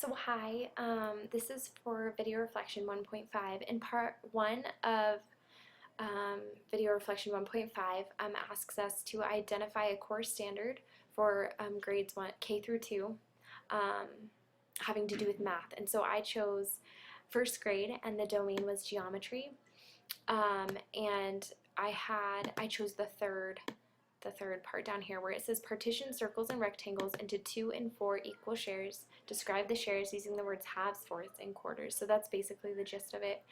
So hi, this is for Video Reflection 1.5. In part 1 of Video Reflection 1.5 asks us to identify a core standard for grades K through 2 having to do with math. And so I chose first grade and the domain was geometry. And I chose the third part down here where it says partition circles and rectangles into 2 and 4 equal shares. Describe the shares using the words halves, fourths, and quarters. So that's basically the gist of it.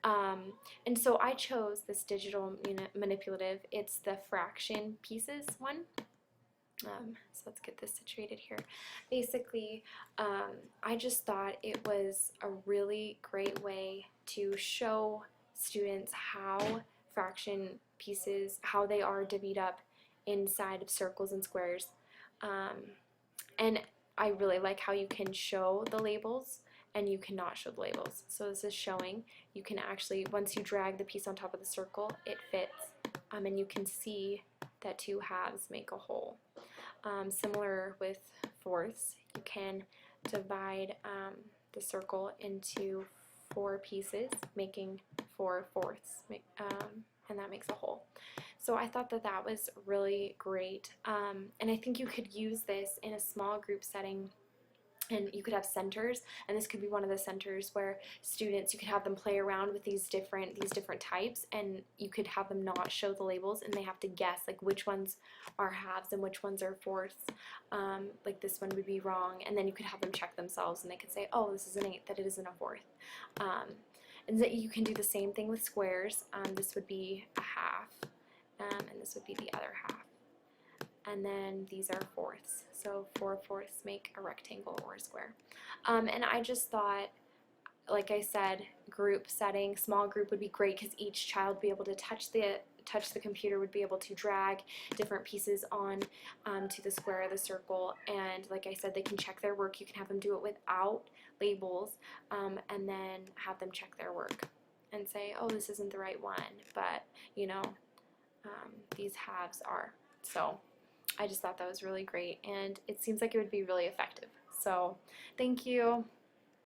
And so I chose this digital manipulative. It's the fraction pieces one. So let's get this situated here. Basically, I just thought it was a really great way to show students how fraction pieces, how they are divvied up inside of circles and squares. And I really like how you can show the labels and you cannot show the labels. So this is showing you can actually, once you drag the piece on top of the circle, it fits, and you can see that 2 halves make a whole. Similar with fourths, you can divide the circle into 4 pieces, making 4 fourths, and that makes a whole. So I thought that that was really great, and I think you could use this in a small group setting, and you could have centers, and this could be one of the centers where students, you could have them play around with these different types, and you could have them not show the labels, and they have to guess like which ones are halves and which ones are fourths. Like this one would be wrong, and then you could have them check themselves, and they could say, oh, this is an 8, that it isn't a fourth. And that you can do the same thing with squares. This would be a half, and this would be the other half. And then these are fourths. So 4 fourths make a rectangle or a square. And I just thought, like I said, group setting, small group would be great because each child would be able to touch the computer, would be able to drag different pieces on to the square or the circle, and like I said, they can check their work. You can have them do it without labels, and then have them check their work and say, oh, this isn't the right one, but you know, these halves are. So I just thought that was really great, and it seems like it would be really effective. So thank you.